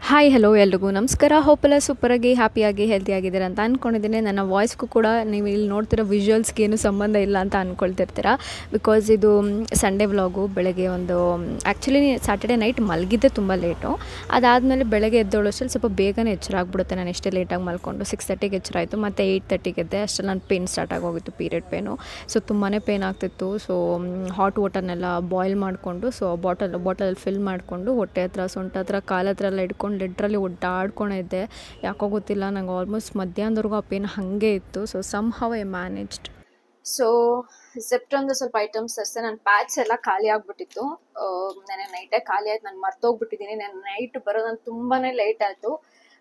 Hi hello ಎಲ್ರಿಗೂ ನಮಸ್ಕಾರ. ಹೋಪೆಲ್ಲ ಸೂಪರಾಗಿ ಹ್ಯಾಪಿಯಾಗಿ ಹೆಲ್ತಿಯಾಗಿದ್ದೀರ ಅಂತ ಅಂದ್ಕೊಂಡಿದ್ದೀನಿ. ನನ್ನ ವಾಯ್ಸ್ಗೂ ಕೂಡ ನೀವು ಇಲ್ಲಿ ನೋಡ್ತಿರೋ ವಿಜುವಲ್ಸ್ಗೆ ಏನು ಸಂಬಂಧ ಇಲ್ಲ ಅಂತ ಅಂದ್ಕೊಳ್ತಿರ್ತೀರ. ಬಿಕಾಸ್ ಇದು ಸಂಡೇ ವ್ಲಾಗು. ಬೆಳಗ್ಗೆ ಆ್ಯಕ್ಚುಲಿ ಸ್ಯಾಟರ್ಡೆ ನೈಟ್ ಮಲಗಿದ್ದೆ ತುಂಬ ಲೇಟು. ಅದಾದಮೇಲೆ ಬೆಳಗ್ಗೆ ಎದ್ದೋಳಷ್ಟರಲ್ಲಿ ಸ್ವಲ್ಪ ಬೇಗನೆ ಎಚ್ಚರ ಆಗಿಬಿಡುತ್ತೆ. ನಾನು ಎಷ್ಟೇ ಲೇಟಾಗಿ ಮಲ್ಕೊಂಡು 6:30ಗೆ ಎಚ್ಚರ ಆಯಿತು. ಮತ್ತು 8:30ಗೆ ಎದ್ದೆ. ಅಷ್ಟರಲ್ಲಿ ನನ್ನ ಪೇನ್ ಸ್ಟಾರ್ಟ್ ಆಗೋಗಿತ್ತು, ಪೀರಿಯಡ್ ಪೇನು. ಸೊ ತುಂಬಾ ಪೇನ್ ಆಗ್ತಿತ್ತು. ಸೊ ಹಾಟ್ ವಾಟರ್ನೆಲ್ಲ ಬಾಯ್ಲ್ ಮಾಡಿಕೊಂಡು ಬಾಟಲಲ್ಲಿ ಫಿಲ್ ಮಾಡಿಕೊಂಡು ಹೊಟ್ಟೆ ಹತ್ರ, ಸೊಂಟ ಹತ್ರ, ಕಾಲ ಹತ್ರ ಎಲ್ಲ ಇಟ್ಕೊಂಡು ಲಿಟ್ರಲಿ ಒಡ್ಡಾಡ್ಕೊಂಡಿದ್ದೆ. ಯಾಕೋ ಗೊತ್ತಿಲ್ಲ, ನಂಗೆ ಆಲ್ಮೋಸ್ಟ್ ಮಧ್ಯಾಹ್ನದವರೆಗೂ ಆ ಪೇನ್ ಹಾಗೆ ಇತ್ತು. So somehow I managed. So September ಸ್ವಲ್ಪ ಐಟಮ್ಸ್ ತರಿಸಿದೆ. ನನ್ನ ಪ್ಯಾಚ್ ಎಲ್ಲ ಖಾಲಿ ಆಗಿಬಿಟ್ಟಿತ್ತು. ನೆನೆ ನೈಟೇ ಖಾಲಿ ಆಯ್ತು. ನಾನು ಮರ್ತೋಗ್ಬಿಟ್ಟಿದ್ದೀನಿ. ನಾನು ನೈಟ್ ಬರೋದು ನಾನು ತುಂಬಾ ಲೇಟ್ ಆಯಿತು.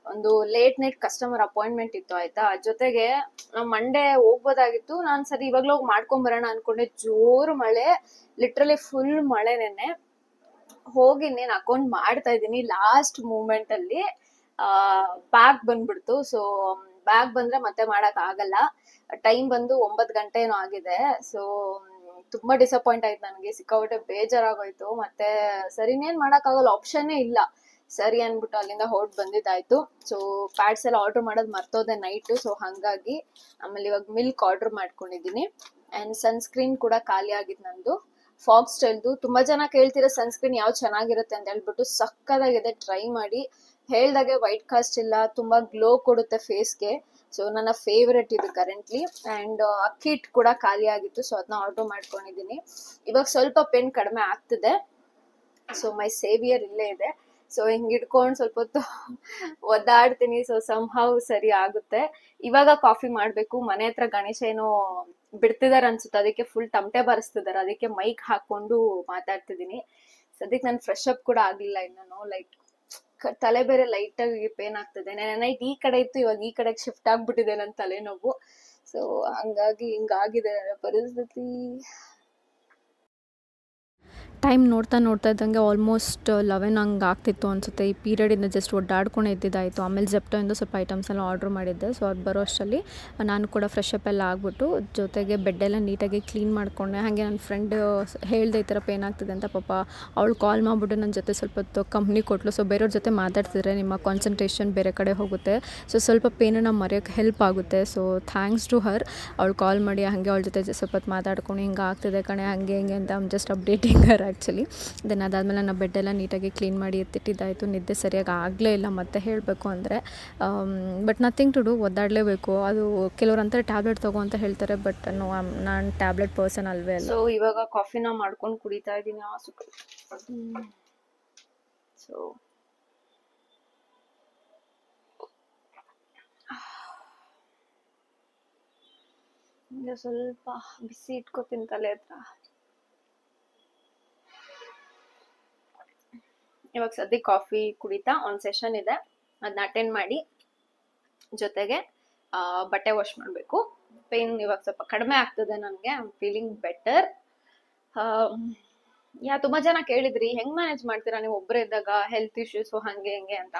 ಒಂದು ಲೇಟ್ ನೈಟ್ ಕಸ್ಟಮರ್ ಅಪಾಯಿಂಟ್ಮೆಂಟ್ ಇತ್ತು, ಆಯಿತಾ. ಜೊತೆಗೆ ಮಂಡೇ ಹೋಗ್ಬೋದಾಗಿತ್ತು. ನಾನು ಸರಿ ಇವಾಗಲೂ ಹೋಗಿ ಮಾಡ್ಕೊಂಬರೋಣ ಅಂದ್ಕೊಂಡೆ. ಜೋರು ಮಳೆ, ಲಿಟ್ರಲಿ ಫುಲ್ ಮಳೆ. ನೆನ್ನೆ ಹೋಗಿ ಇನ್ನೇನು ಅಕೌಂಟ್ ಮಾಡ್ತಾ ಇದ್ದೀನಿ, ಲಾಸ್ಟ್ ಮೂಮೆಂಟ್ ಅಲ್ಲಿ ಬ್ಯಾಗ್ ಬಂದ್ಬಿಡ್ತು. ಸೊ ಬ್ಯಾಗ್ ಬಂದ್ರೆ ಮತ್ತೆ ಮಾಡಕ್ ಆಗಲ್ಲ. ಟೈಮ್ ಬಂದು 9 ಗಂಟೆ ಏನೋ ಆಗಿದೆ. ಸೊ ತುಂಬಾ ಡಿಸಪಾಯಿಂಟ್ ಆಯ್ತು ನನಗೆ. ಸಿಕ್ಕಾಪಟ್ಟೆ ಬೇಜಾರಾಗೋಯ್ತು. ಮತ್ತೆ ಸರಿ ಇನ್ನೇನ್ ಮಾಡಕ್ ಆಗಲ್ಲ, ಆಪ್ಷನ್ನೇ ಇಲ್ಲ. ಸರಿ ಅನ್ಬಿಟ್ಟು ಅಲ್ಲಿಂದ ಹೊರಟು ಬಂದಿದ್ದಾಯ್ತು. ಸೊ ಪ್ಯಾಡ್ಸ್ ಎಲ್ಲ ಆರ್ಡರ್ ಮಾಡೋದು ಮರ್ತೋದೆ ನೈಟು. ಸೊ ಹಂಗಾಗಿ ಆಮೇಲೆ ಇವಾಗ ಮಿಲ್ಕ್ ಆರ್ಡರ್ ಮಾಡ್ಕೊಂಡಿದ್ದೀನಿ. ಅಂಡ್ ಸನ್ಸ್ಕ್ರೀನ್ ಕೂಡ ಖಾಲಿ ಆಗಿತ್ತು ನಂದು, ಫಾಕ್ಸ್ ಸ್ಟೈಲ್ದು. ತುಂಬಾ ಜನ ಕೇಳ್ತಿರೋ ಸನ್ಸ್ಕ್ರೀನ್ ಯಾವ್ದು ಚೆನ್ನಾಗಿರುತ್ತೆ ಅಂತ ಹೇಳ್ಬಿಟ್ಟು. ಸಕ್ಕದಾಗಿದೆ, ಟ್ರೈ ಮಾಡಿ. ಹೇಳ್ದಾಗೆ ವೈಟ್ ಕಾಸ್ಟ್ ಇಲ್ಲ, ತುಂಬಾ ಗ್ಲೋ ಕೊಡುತ್ತೆ ಫೇಸ್ಗೆ. ಸೊ ನನ್ನ ಫೇವ್ರೆಟ್ ಇದು ಕರೆಂಟ್ಲಿ. ಅಂಡ್ ಕಿಟ್ ಕೂಡ ಖಾಲಿ ಆಗಿತ್ತು. ಸೊ ಅದನ್ನ ಆರ್ಡರ್ ಮಾಡ್ಕೊಂಡಿದ್ದೀನಿ. ಇವಾಗ ಸ್ವಲ್ಪ ಪೇನ್ ಕಡಿಮೆ ಆಗ್ತಿದೆ. ಸೊ ಮೈ ಸೇವಿಯರ್ ಇಲ್ಲೇ ಇದೆ. ಸೊ ಹಿಂಗ್ ಇಟ್ಕೊಂಡು ಸ್ವಲ್ಪ ಹೊತ್ತು ಒದ್ದಾಡ್ತೀನಿ. ಸೊ ಸಂಹೌ ಸರಿ ಆಗುತ್ತೆ. ಇವಾಗ ಕಾಫಿ ಮಾಡ್ಬೇಕು. ಮನೆ ಹತ್ರ ಗಣೇಶ ಏನೋ ಬಿಡ್ತಿದಾರೆ ಅನ್ಸುತ್ತೆ, ಅದಕ್ಕೆ ಫುಲ್ ತಮಟೆ ಬಾರಿಸ್ತಿದಾರೆ. ಅದಕ್ಕೆ ಮೈಕ್ ಹಾಕೊಂಡು ಮಾತಾಡ್ತಿದ್ದೀನಿ. ಸದ್ಯಕ್ಕೆ ನಾನು ಫ್ರೆಶ್ ಅಪ್ ಕೂಡ ಆಗ್ಲಿಲ್ಲ ಇನ್ನೂ. ಲೈಕ್ ತಲೆ ಬೇರೆ ಲೈಟ್ ಆಗಿ ಪೇನ್ ಆಗ್ತದೆ. ನೈಟ್ ಈ ಕಡೆ ಇತ್ತು, ಇವಾಗ ಈ ಕಡೆಗೆ ಶಿಫ್ಟ್ ಆಗ್ಬಿಟ್ಟಿದೆ ನನ್ನ ತಲೆನೋವು. ಸೊ ಹಂಗಾಗಿ ಹಿಂಗಾಗಿದೆ ಪರಿಸ್ಥಿತಿ. ಟೈಮ್ ನೋಡ್ತಾ ಇದ್ದಂಗೆ ಆಲ್ಮೋಸ್ಟ್ 11 ಹಂಗೆ ಆಗ್ತಿತ್ತು ಅನಿಸುತ್ತೆ. ಈ ಪೀರಿಯಡಿಂದ ಜಸ್ಟ್ ಒಡ್ಡಾಡ್ಕೊಂಡು ಎದ್ದಿದ್ದಾಯಿತು. ಆಮೇಲೆ ಜೆಪ್ಟೋಯಿಂದ ಸ್ವಲ್ಪ ಐಟಮ್ಸ್ ಎಲ್ಲ ಆರ್ಡ್ರ್ ಮಾಡಿದ್ದೆ. ಸೊ ಅದು ಬರೋ ಅಷ್ಟರಲ್ಲಿ ನಾನು ಕೂಡ ಫ್ರೆಶ್ ಅಪ್ ಎಲ್ಲ ಆಗ್ಬಿಟ್ಟು, ಜೊತೆಗೆ ಬೆಡ್ಡೆಲ್ಲ ನೀಟಾಗಿ ಕ್ಲೀನ್ ಮಾಡಿಕೊಂಡೆ. ಹಾಗೆ ನನ್ನ ಫ್ರೆಂಡ್ ಹೇಳಿದೆ ಈ ಥರ ಪೇನ್ ಆಗ್ತಿದೆ ಅಂತ. ಪಾಪ ಅವಳು ಕಾಲ್ ಮಾಡಿಬಿಟ್ಟು ನನ್ನ ಜೊತೆ ಸ್ವಲ್ಪ ಹೊತ್ತು ಕಂಪ್ನಿ ಕೊಟ್ಟಳು. ಸೊ ಬೇರೆಯವ್ರ ಜೊತೆ ಮಾತಾಡ್ತಿದ್ರೆ ನಿಮ್ಮ ಕಾನ್ಸಂಟ್ರೇಷನ್ ಬೇರೆ ಕಡೆ ಹೋಗುತ್ತೆ. ಸೊ ಸ್ವಲ್ಪ ಪೇನನ್ನು ಮರೆಯೋಕ್ಕೆ ಹೆಲ್ಪ್ ಆಗುತ್ತೆ. So thanks to her. ಅವಳು ಕಾಲ್ ಮಾಡಿ ಹಾಗೆ ಅವಳ ಜೊತೆ ಸ್ವಲ್ಪ ಹೊತ್ತು ಮಾತಾಡ್ಕೊಂಡು ಹಿಂಗೆ ಆಗ್ತಿದೆ ಕಣೆ, ಹಂಗೆ ಹಿಂಗೆ ಅಂತ ಜಸ್ಟ್ ಅಪ್ಡೇಟಿಂಗ್ ಹರ್ ಆ್ಯಕ್ಚುಲಿ. ದೆನ್ ಅದಾದಮೇಲೆ ನನ್ನ ಬೆಡ್ಡೆಲ್ಲ ನೀಟಾಗಿ ಕ್ಲೀನ್ ಮಾಡಿ ಎತ್ತಿಟ್ಟಿದ್ದಾಯಿತು. ನಿದ್ದೆ ಸರಿಯಾಗಿ ಆಗಲೇ ಇಲ್ಲ ಮತ್ತೆ ಹೇಳಬೇಕು ಅಂದರೆ. ಬಟ್ ನಥಿಂಗ್ ಟು ಡೂ, ಒದ್ದಾಡಲೇಬೇಕು. ಅದು ಕೆಲವ್ರು ಅಂತಾರೆ ಟ್ಯಾಬ್ಲೆಟ್ ತಗೋ ಅಂತ ಹೇಳ್ತಾರೆ. ಬಟ್ ನಾನು ಟ್ಯಾಬ್ಲೆಟ್ ಪರ್ಸನ್ ಅಲ್ವೇ ಅಲ್ಲ. ಸೊ ಇವಾಗ ಕಾಫಿನ ಮಾಡ್ಕೊಂಡು ಕುಡಿತಾ ಇದ್ದೀನಿ. ಸೊ ಸ್ವಲ್ಪ ಬಿಸಿ ಇಟ್ಕೋತೀನಿ ತಲೆ ಹತ್ರ. ಇವಾಗ ಸದ್ಯಕ್ಕೆ ಕಾಫಿ ಕುಡಿತಾ ಒಂದು ಸೆಷನ್ ಇದೆ, ಅದನ್ನ ಅಟೆಂಡ್ ಮಾಡಿ ಜೊತೆಗೆ ಬಟ್ಟೆ ವಾಶ್ ಮಾಡಬೇಕು. ಪೇನ್ ಇವಾಗ ಸ್ವಲ್ಪ ಕಡಿಮೆ ಆಗ್ತದೆ ನನಗೆ. I am feeling better. ತುಂಬ ಜನ ಕೇಳಿದ್ರಿ ಹೆಂಗ್ ಮ್ಯಾನೇಜ್ ಮಾಡ್ತೀರಾ ನೀವು ಒಬ್ಬರೇ ಇದ್ದಾಗ, ಹೆಲ್ತ್ ಇಶ್ಯೂಸು ಹಂಗೆ ಹಿಂಗೆ ಅಂತ.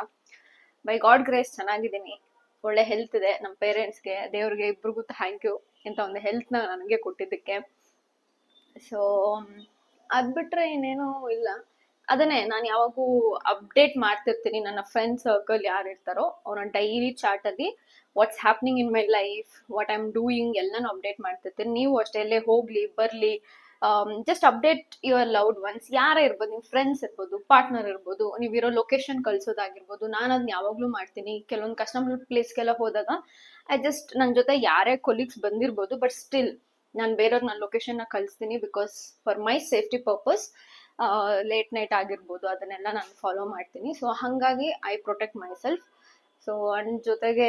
ಬೈ ಗಾಡ್ ಗ್ರೇಸ್ ಚೆನ್ನಾಗಿದ್ದೀನಿ, ಒಳ್ಳೆ ಹೆಲ್ತ್ ಇದೆ. ನಮ್ಮ ಪೇರೆಂಟ್ಸ್ಗೆ, ದೇವ್ರಿಗೆ, ಇಬ್ರಿಗೂ ಥ್ಯಾಂಕ್ ಯು ಇಂಥ ಒಂದು ಹೆಲ್ತ್ನ ನನಗೆ ಕೊಟ್ಟಿದ್ದಕ್ಕೆ. ಸೊ ಅದು ಬಿಟ್ರೆ ಇನ್ನೇನು ಇಲ್ಲ. ಅದನ್ನೇ ನಾನು ಯಾವಾಗೂ ಅಪ್ಡೇಟ್ ಮಾಡ್ತಿರ್ತೀನಿ. ನನ್ನ ಫ್ರೆಂಡ್ ಸರ್ಕಲ್ ಯಾರು ಇರ್ತಾರೋ ಅವ್ರನ್ನ ಡೈಲಿ ಚಾರ್ಟಲ್ಲಿ what's happening in my life, what I am doing ಎಲ್ಲನೂ ಅಪ್ಡೇಟ್ ಮಾಡ್ತಿರ್ತೀನಿ. ನೀವು ಅಷ್ಟೇ, ಎಲ್ಲೇ ಹೋಗ್ಲಿ ಬರಲಿ, just update your loved ones. ಯಾರೇ ಇರ್ಬೋದು, ನಿಮ್ಮ ಫ್ರೆಂಡ್ಸ್ ಇರ್ಬೋದು, ಪಾರ್ಟ್ನರ್ ಇರ್ಬೋದು, ನೀವಿರೋ ಲೊಕೇಶನ್ ಕಳ್ಸೋದಾಗಿರ್ಬೋದು. ನಾನು ಅದನ್ನ ಯಾವಾಗಲೂ ಮಾಡ್ತೀನಿ. ಕೆಲವೊಂದು ಕಸ್ಟಮರ್ ಪ್ಲೇಸ್ಗೆಲ್ಲ ಹೋದಾಗ ನನ್ನ ಜೊತೆ ಯಾರೇ ಕೊಲೀಗ್ಸ್ ಬಂದಿರ್ಬೋದು, ಬಟ್ ಸ್ಟಿಲ್ ನಾನು ಬೇರೆಯವ್ರಿಗೆ ನನ್ನ ಲೊಕೇಶನ್ನ ಕಳಿಸ್ತೀನಿ. Because for my safety purpose, late night ಆಗಿರ್ಬೋದು, ಅದನ್ನೆಲ್ಲ ನಾನು ಫಾಲೋ ಮಾಡ್ತೀನಿ. ಸೊ ಹಾಗಾಗಿ I protect my self. So and ಜೊತೆಗೆ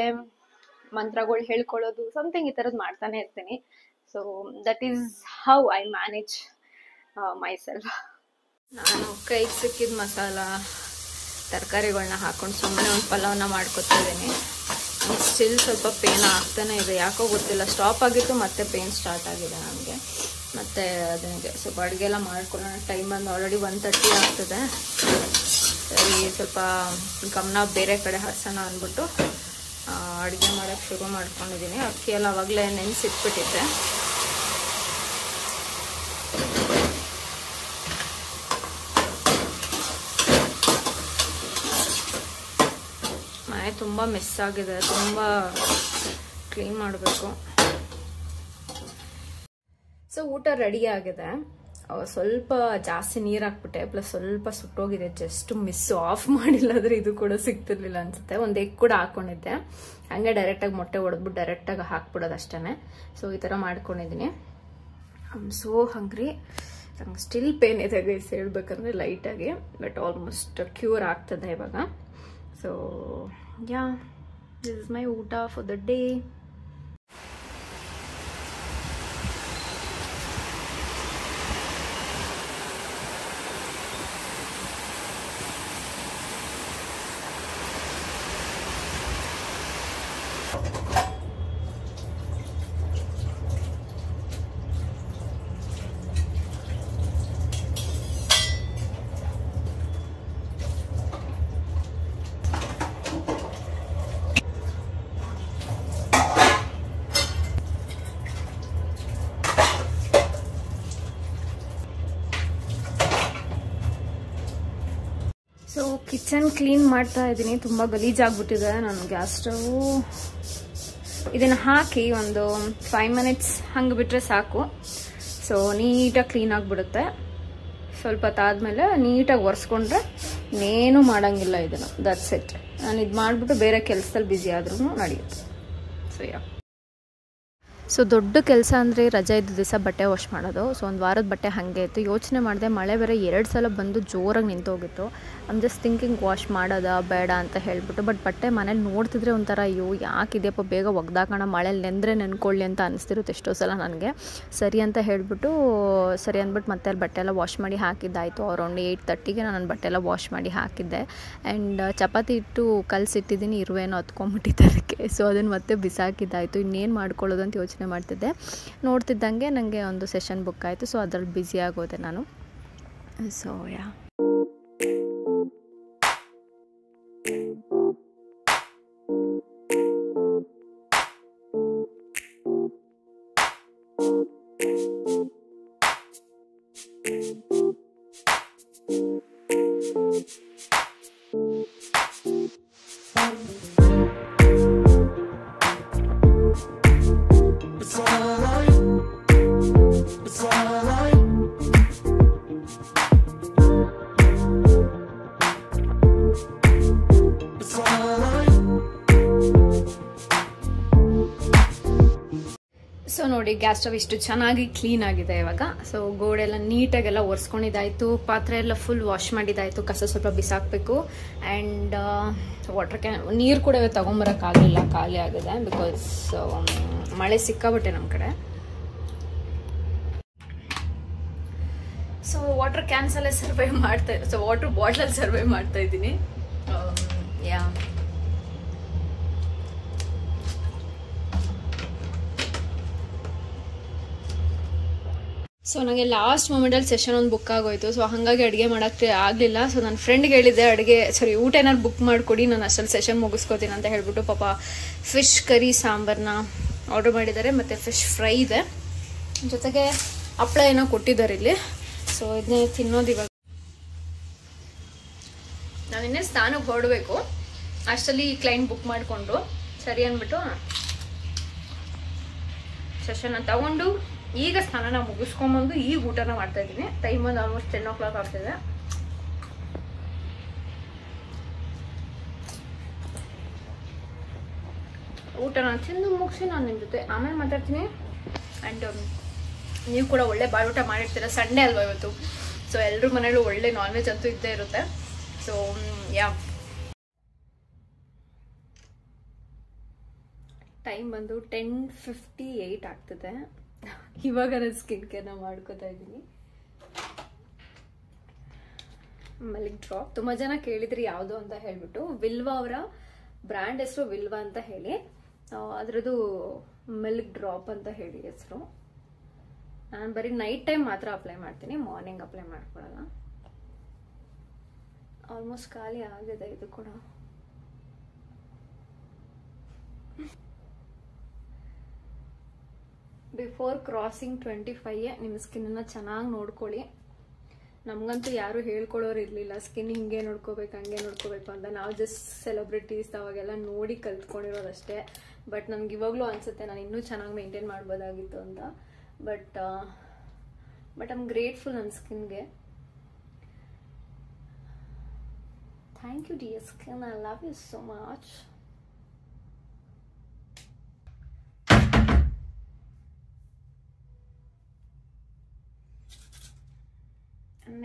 ಮಂತ್ರಗಳು ಹೇಳ್ಕೊಳ್ಳೋದು, ಸಮಥಿಂಗ್ ಈ ಥರದ್ದು ಮಾಡ್ತಾನೆ ಇರ್ತೀನಿ. So that is how I manage my self. ನಾನು ಕೈಗೆ ಸಿಕ್ಕಿದ ಮಸಾಲ ತರಕಾರಿಗಳನ್ನ ಹಾಕೊಂಡು ಸುಮ್ಮನೆ ಒಂದು ಪಲಾವ್ನ ಮಾಡ್ಕೊತಾ ಇದ್ದೀನಿ. ಸ್ಟಿಲ್ ಸ್ವಲ್ಪ ಪೇನ್ ಆಗ್ತಾನೆ ಇದೆ, ಯಾಕೋ ಗೊತ್ತಿಲ್ಲ. ಸ್ಟಾಪ್ ಆಗಿತ್ತು, ಮತ್ತೆ ಪೇನ್ ಸ್ಟಾರ್ಟ್ ಆಗಿದೆ ನನಗೆ. ಮತ್ತು ಅದಕ್ಕೆ ಸ್ವಲ್ಪ ಅಡುಗೆ ಎಲ್ಲ ಮಾಡ್ಕೊಳ್ಳೋಣ. ಟೈಮ್ ಬಂದು ಆಲ್ರೆಡಿ 1:30 ಆಗ್ತದೆ. ಸರಿ ಸ್ವಲ್ಪ ಗಮನ ಬೇರೆ ಕಡೆ ಹರ್ಸೋಣ ಅಂದ್ಬಿಟ್ಟು ಅಡುಗೆ ಮಾಡೋಕ್ಕೆ ಶುರು ಮಾಡ್ಕೊಂಡಿದ್ದೀನಿ. ಅಕ್ಕಿ ಎಲ್ಲ ಆವಾಗಲೇ ನೆನೆಸಿಟ್ಬಿಟ್ಟಿದ್ದೆ. ಮನೆ ತುಂಬ ಮೆಸ್ ಆಗಿದೆ, ತುಂಬ ಕ್ಲೀನ್ ಮಾಡಬೇಕು. ಸೊ ಊಟ ರೆಡಿ ಆಗಿದೆ. ಸ್ವಲ್ಪ ಜಾಸ್ತಿ ನೀರು ಹಾಕ್ಬಿಟ್ಟೆ, ಪ್ಲಸ್ ಸ್ವಲ್ಪ ಸುಟ್ಟೋಗಿದೆ. ಜಸ್ಟ್ ಆಫ್ ಮಾಡಿಲ್ಲ ಇದು ಕೂಡ ಸಿಗ್ತಿರ್ಲಿಲ್ಲ ಅನ್ಸುತ್ತೆ. ಒಂದು ಎಗ್ ಕೂಡ ಹಾಕೊಂಡಿದ್ದೆ, ಹಂಗೆ ಡೈರೆಕ್ಟಾಗಿ ಮೊಟ್ಟೆ ಹೊಡೆದ್ಬಿಟ್ಟು ಡೈರೆಕ್ಟಾಗಿ ಹಾಕ್ಬಿಡೋದು ಅಷ್ಟೇ. ಸೊ ಈ ಥರ ಮಾಡ್ಕೊಂಡಿದ್ದೀನಿ. ಐ ಆಮ್ ಸೋ ಹಂಗ್ರಿ. ನಂಗೆ ಸ್ಟಿಲ್ ಪೇನ್ ಇದೆ ಗೈಸ್ ಹೇಳ್ಬೇಕಂದ್ರೆ ಲೈಟಾಗಿ, ಬಟ್ ಆಲ್ಮೋಸ್ಟ್ ಕ್ಯೂರ್ ಆಗ್ತದೆ ಇವಾಗ. So yeah, this is my ಊಟ for the day. So kitchen clean ಮಾಡ್ತಾ ಇದ್ದೀನಿ. ತುಂಬ ಗಲೀಜಾಗ್ಬಿಟ್ಟಿದೆ. ನಾನು ಗ್ಯಾಸ್ ಸ್ಟವ್ ಇದನ್ನು ಹಾಕಿ ಒಂದು 5 ಮಿನಿಟ್ಸ್ ಹಂಗೆ ಬಿಟ್ಟರೆ ಸಾಕು. ಸೊ ನೀಟಾಗಿ ಕ್ಲೀನ್ ಆಗಿಬಿಡುತ್ತೆ. ಸ್ವಲ್ಪ ಹೊತ್ತಾದ್ಮೇಲೆ ನೀಟಾಗಿ ಒರೆಸ್ಕೊಂಡ್ರೆ ಇನ್ನೇನು ಮಾಡೋಂಗಿಲ್ಲ ಇದನ್ನು. That's it. ನಾನು ಇದು ಮಾಡಿಬಿಟ್ಟು ಬೇರೆ ಕೆಲಸದಲ್ಲಿ ಬ್ಯುಸಿ ಆದ್ರೂ ನಡೆಯುತ್ತೆ. ಸೊ ಯಾ, ಸೊ ದೊಡ್ಡ ಕೆಲಸ ಅಂದರೆ ರಜೆ ಇದ್ದ ದಿವಸ ಬಟ್ಟೆ ವಾಶ್ ಮಾಡೋದು. ಸೊ ಒಂದು ವಾರದ ಬಟ್ಟೆ ಹಾಗೆ ಇತ್ತು. ಯೋಚನೆ ಮಾಡಿದೆ, ಮಳೆ ಬೇರೆ 2 ಸಲ ಬಂದು ಜೋರಾಗಿ ನಿಂತೋಗಿತ್ತು. ಐಮ್ ಜಸ್ಟ್ ಥಿಂಕಿಂಗ್ ವಾಶ್ ಮಾಡೋದಾ ಬೇಡ ಅಂತ ಹೇಳ್ಬಿಟ್ಟು. ಬಟ್ ಬಟ್ಟೆ ಮನೇಲಿ ನೋಡ್ತಿದ್ರೆ ಒಂಥರ ಅಯ್ಯೋ ಯಾಕಿದೆಯಪ್ಪ, ಬೇಗ ಒಗ್ದಾಕೋಣ, ಮಳೇಲಿ ನೆಂದರೆ ನೆನ್ಕೊಳ್ಳಿ ಅಂತ ಅನಿಸ್ತಿರುತ್ತೆ ಎಷ್ಟೋ ಸಲ ನನಗೆ. ಸರಿ ಅಂತ ಹೇಳ್ಬಿಟ್ಟು ಮತ್ತೆ ಅಲ್ಲಿ ಬಟ್ಟೆ ಎಲ್ಲ ವಾಶ್ ಮಾಡಿ ಹಾಕಿದ್ದಾಯಿತು. ಅರೌಂಡ್ 8:30ಗೆ ನಾನು ಬಟ್ಟೆ ಎಲ್ಲ ವಾಶ್ ಮಾಡಿ ಹಾಕಿದ್ದೆ. ಆ್ಯಂಡ್ ಚಪಾತಿ ಇಟ್ಟು ಕಲಸಿಟ್ಟಿದ್ದೀನಿ, ಇರುವೇನೋ ಹತ್ಕೊಂಡ್ಬಿಟ್ಟಿದ್ದೆ ಅದಕ್ಕೆ. ಸೊ ಅದನ್ನು ಮತ್ತೆ ಬಿಸಾಕಿದ್ದಾಯಿತು. ಇನ್ನೇನು ಮಾಡ್ಕೊಳ್ಳೋದು ಅಂತ ಯೋಚನೆ ಮಾಡ್ತಿದ್ದೆ. ನೋಡ್ತಿದ್ದಂಗೆ ನನಗೆ ಒಂದು ಸೆಷನ್ ಬುಕ್ ಆಯಿತು. ಸೊ ಅದರಲ್ಲಿ ಬ್ಯುಸಿ ಆಗೋದೆ ನಾನು. ಸೊ ಯಾ, ಸೊ ನೋಡಿ ಗ್ಯಾಸ್ ಸ್ಟವ್ ಇಷ್ಟು ಚೆನ್ನಾಗಿ ಕ್ಲೀನ್ ಆಗಿದೆ ಇವಾಗ. ಸೊ ಗೋಡೆಲ್ಲ ನೀಟಾಗೆಲ್ಲ ಒರೆಸ್ಕೊಂಡಿದ್ದಾಯಿತು. ಪಾತ್ರೆ ಎಲ್ಲ ಫುಲ್ ವಾಶ್ ಮಾಡಿದ್ದಾಯಿತು. ಕಸ ಸ್ವಲ್ಪ ಬಿಸಾಕಬೇಕು. ಆ್ಯಂಡ್ ವಾಟರ್ ಕ್ಯಾನ್, ನೀರು ಕೂಡ ತೊಗೊಂಬರೋಕ್ಕಾಗಲಿಲ್ಲ, ಖಾಲಿ ಆಗಿದೆ. ಬಿಕಾಸ್ ಮಳೆ ಸಿಕ್ಕಾಬಟ್ಟೆ ನಮ್ಮ ಕಡೆ. ಸೊ ವಾಟರ್ ಕ್ಯಾನ್ಸಲ್ಲೇ ಸರ್ವೈವ್ ಸೊ ವಾಟರ್ ಬಾಟ್ಲಲ್ಲಿ ಸರ್ವೈವ್ ಮಾಡ್ತಾ ಇದ್ದೀನಿ. ಯಾ, ಸೊ ನನಗೆ ಲಾಸ್ಟ್ ಮೂಮೆಂಟಲ್ಲಿ ಸೆಷನ್ ಒಂದು ಬುಕ್ ಆಗೋಯ್ತು. ಸೊ ಹಾಗಾಗಿ ಅಡುಗೆ ಮಾಡೋಕ್ಕೆ ಆಗಲಿಲ್ಲ. ಸೊ ನನ್ನ ಫ್ರೆಂಡ್ಗೆ ಹೇಳಿದ್ದೆ ಊಟ ಏನಾದ್ರು ಬುಕ್ ಮಾಡಿಕೊಡಿ, ನಾನು ಅಷ್ಟರಲ್ಲಿ ಸೆಷನ್ ಮುಗಿಸ್ಕೋತೀನಿ ಅಂತ ಹೇಳ್ಬಿಟ್ಟು. ಪಾಪ ಫಿಶ್ ಕರಿ ಸಾಂಬಾರನ್ನ ಆರ್ಡರ್ ಮಾಡಿದ್ದಾರೆ, ಮತ್ತು ಫಿಶ್ ಫ್ರೈ ಇದೆ, ಜೊತೆಗೆ ಹಪ್ಪಳ ಏನೋ ಕೊಟ್ಟಿದ್ದಾರೆ ಇಲ್ಲಿ. ಸೊ ಇದನ್ನೇ ತಿನ್ನೋದು ಇವಾಗ. ನಾವಿನ್ನೇ ಸ್ನಾನಕ್ಕೆ ಹೊರಡಬೇಕು. ಅಷ್ಟರಲ್ಲಿ ಕ್ಲೈಂಟ್ ಬುಕ್ ಮಾಡಿಕೊಂಡು ಸರಿ ಅಂದ್ಬಿಟ್ಟು ಸೆಷನ್ನ ತಗೊಂಡು ಈಗ ಸ್ನಾನ ಮುಗಿಸ್ಕೊಂಬಂದು ಈಗ ಊಟನ ಮಾಡ್ತಾ ಇದ್ದೀನಿ. ಟೈಮ್ ಒಂದು ಆಲ್ಮೋಸ್ಟ್ 10 o'clock ಆಗ್ತಿದೆ. ಊಟನ ತಿಂದು ಮುಗಿಸಿ ನಾನು ನಿಮ್ಮ ಜೊತೆ ಆಮೇಲೆ ಮಾತಾಡ್ತೀನಿ. ಆ್ಯಂಡ್ ನೀವು ಕೂಡ ಒಳ್ಳೆ ಬಾಳೂಟ ಮಾಡಿರ್ತೀರ. ಸಂಡೇ ಅಲ್ವಾ ಇವತ್ತು. ಸೊ ಎಲ್ಲರೂ ಮನೇಲೂ ಒಳ್ಳೆ ನಾನ್ ವೆಜ್ ಅಂತೂ ಇದ್ದೇ ಇರುತ್ತೆ. ಸೊ ಯಾ, ಟೈಮ್ ಬಂದು 10:58 ಆಗ್ತದೆ. ಇವಾಗ ನಾನು ಸ್ಕಿನ್ ಕೇರ್ನ ಮಾಡ್ಕೋತಾ ಇದ್ದೀನಿ. Milk drop. ತುಂಬ ಜನ ಕೇಳಿದ್ರಿ ಯಾವುದು ಅಂತ ಹೇಳ್ಬಿಟ್ಟು. ವಿಲ್ವಾ ಅವರ ಬ್ರ್ಯಾಂಡ್ ಹೆಸರು ವಿಲ್ವಾ ಅಂತ ಹೇಳಿ, ಅದರದ್ದು ಮಿಲ್ಕ್ ಡ್ರಾಪ್ ಅಂತ ಹೇಳಿ ಹೆಸರು. ನಾನು ಬರೀ ನೈಟ್ ಟೈಮ್ ಮಾತ್ರ ಅಪ್ಲೈ ಮಾಡ್ತೀನಿ, ಮಾರ್ನಿಂಗ್ ಅಪ್ಲೈ ಮಾಡ್ಕೊಳ್ಳಲ್ಲ. ಆಲ್ಮೋಸ್ಟ್ ಖಾಲಿ ಆಗಿದೆ ಇದು ಕೂಡ. ಬಿಫೋರ್ ಕ್ರಾಸಿಂಗ್ 25 ನಿಮ್ಮ ಸ್ಕಿನ್ನ ಚೆನ್ನಾಗಿ ನೋಡ್ಕೊಳ್ಳಿ. ನಮಗಂತೂ ಯಾರು ಹೇಳ್ಕೊಡೋರು ಇರಲಿಲ್ಲ ಸ್ಕಿನ್ ಹಿಂಗೆ ನೋಡ್ಕೋಬೇಕು ಹಂಗೆ ನೋಡ್ಕೋಬೇಕು ಅಂತ. ನಾವು ಜಸ್ಟ್ ಸೆಲೆಬ್ರಿಟೀಸ್ ಅವಾಗೆಲ್ಲ ನೋಡಿ ಕಲ್ತ್ಕೊಂಡಿರೋದಷ್ಟೇ. ಬಟ್ ನನಗೆ ಇವಾಗಲೂ ಅನಿಸುತ್ತೆ ನಾನು ಇನ್ನೂ ಚೆನ್ನಾಗಿ ಮೇಂಟೈನ್ ಮಾಡ್ಬೋದಾಗಿತ್ತು ಅಂತ. ಬಟ್ ಐ ಆಮ್ ಗ್ರೇಟ್ಫುಲ್ ನನ್ನ ಸ್ಕಿನ್ಗೆ. Thank you dear skin, I love you so much.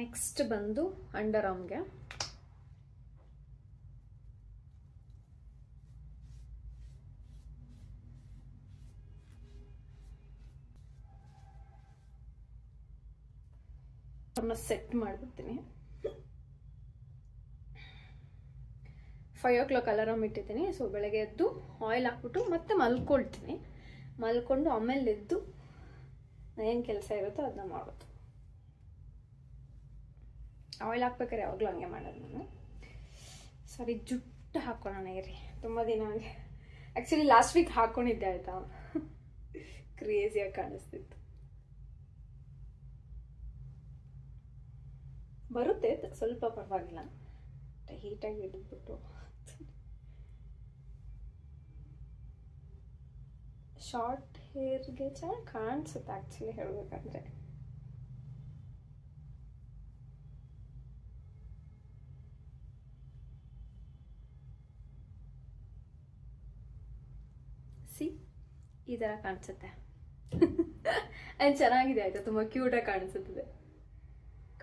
Next ಬಂದು ಅಂಡರ್ ಆರ್ಮ್ಗೆ. ಸೆಟ್ ಮಾಡ್ಬಿಡ್ತೀನಿ. 5 o'clock ಅಲಾರಾಮ್ ಇಟ್ಟಿದ್ದೀನಿ. ಸೊ ಬೆಳಗ್ಗೆ ಎದ್ದು ಆಯಿಲ್ ಹಾಕ್ಬಿಟ್ಟು ಮತ್ತೆ ಮಲ್ಕೊಳ್ತೀನಿ. ಮಲ್ಕೊಂಡು ಆಮೇಲೆ ಎದ್ದು ಏನು ಕೆಲಸ ಇರುತ್ತೋ ಅದನ್ನ ಮಾಡೋದು. ಆಯಿಲ್ ಹಾಕ್ಬೇಕಾದ್ರೆ ಯಾವಾಗಲೂ ಹಂಗೆ ಮಾಡೋದು ನಾನು. ಸರಿ, ಜುಟ್ಟು ಹಾಕ್ಕೊಳ್ಳೋಣ ಇರಿ, ತುಂಬ ದಿನ ಆಗಿ. ಆ್ಯಕ್ಚುಲಿ ಲಾಸ್ಟ್ ವೀಕ್ ಹಾಕ್ಕೊಂಡಿದ್ದೆ ಆಯಿತಾ, ಕ್ರೇಜಿಯಾಗಿ ಕಾಣಿಸ್ತಿತ್ತು. ಬರುತ್ತೆ ಸ್ವಲ್ಪ, ಪರವಾಗಿಲ್ಲ. ಹೀಟಾಗಿ ಹಿಡಿದ್ಬಿಟ್ಟು ಶಾರ್ಟ್ ಹೇರ್ಗೆ ಚೆನ್ನಾಗಿ ಕಾಣಿಸುತ್ತೆ ಆ್ಯಕ್ಚುಲಿ ಹೇಳಬೇಕಂದ್ರೆ. ಈ ಥರ ಕಾಣಿಸುತ್ತೆ. ಆ್ಯಂಡ್ ಚೆನ್ನಾಗಿದೆ ಆಯಿತಾ, ತುಂಬ ಕ್ಯೂಟಾಗಿ ಕಾಣಿಸುತ್ತಿದೆ.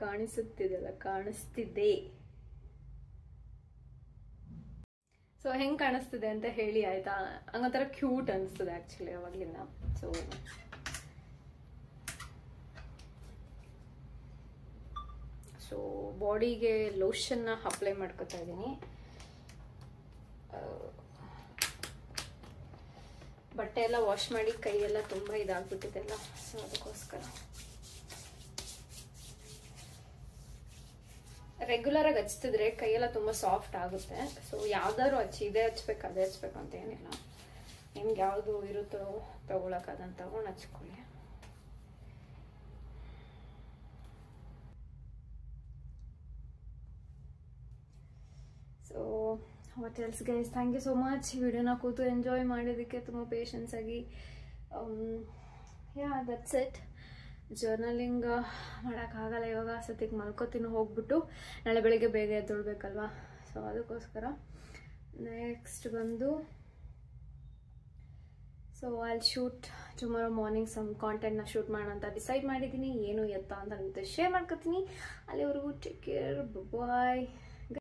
ಕಾಣಿಸ್ತಿದೆ. ಸೊ ಹೆಂಗೆ ಕಾಣಿಸ್ತಿದೆ ಅಂತ ಹೇಳಿ ಆಯಿತಾ. ಹಂಗೊಂಥರ ಕ್ಯೂಟ್ ಅನಿಸ್ತದೆ ಆ್ಯಕ್ಚುಲಿ ಅವಾಗಲಿಂದ. ಸೊ ಬಾಡಿಗೆ ಲೋಷನ್ನ ಅಪ್ಲೈ ಮಾಡ್ಕೊತಾ ಇದ್ದೀನಿ. ಬಟ್ಟೆ ಎಲ್ಲ ವಾಶ್ ಮಾಡಿ ಕೈಯೆಲ್ಲ ತುಂಬ ಇದಾಗ್ಬಿಟ್ಟಿದೆಲ್ಲ. ಸೊ ಅದಕ್ಕೋಸ್ಕರ ರೆಗ್ಯುಲರಾಗಿ ಹಚ್ತಿದ್ರೆ ಕೈಯೆಲ್ಲ ತುಂಬ ಸಾಫ್ಟ್ ಆಗುತ್ತೆ. ಸೊ ಯಾವ್ದಾದ್ರು ಇದೇ ಹಚ್ಬೇಕು ಅದೇ ಹಚ್ಬೇಕು ಅಂತ ಏನಿಲ್ಲ. ನಿಮ್ಗೆ ಯಾವುದು ಇರುತ್ತೋ ತಗೊಳಕ್ಕೆ ಅದನ್ನು ತಗೊಂಡು ಹಚ್ಕೊಳ್ಳಿ. So what else guys, thank you so much. ವಿಡಿಯೋನ ಕೂತು ಎಂಜಾಯ್ ಮಾಡಿದ್ದಕ್ಕೆ ತುಂಬ ಪೇಷನ್ಸ್ ಆಗಿ. Yeah that's it. ಜರ್ನಲಿಂಗ್ ಮಾಡೋಕ್ಕಾಗಲ್ಲ ಇವಾಗ ಸದ್ಯಕ್ಕೆ. ಮಲ್ಕೋತೀನಿ ಹೋಗ್ಬಿಟ್ಟು, ನಾಳೆ ಬೆಳಿಗ್ಗೆ ಬೇಗ ಎದ್ದೊಳ್ಬೇಕಲ್ವಾ. ಸೊ ಅದಕ್ಕೋಸ್ಕರ ನೆಕ್ಸ್ಟ್ ಬಂದು I'll shoot tomorrow morning some ಕಾಂಟೆಂಟ್ನ ಶೂಟ್ ಮಾಡೋಣ ಅಂತ ಡಿಸೈಡ್ ಮಾಡಿದ್ದೀನಿ. ಏನು ಎತ್ತ ಅಂತ ನಿಮ್ಮ ಜೊತೆ ಶೇರ್ ಮಾಡ್ಕೊತೀನಿ. ಅಲ್ಲಿವರೆಗೂ ಟೇಕ್ ಕೇರ್, ಬಾಯ್.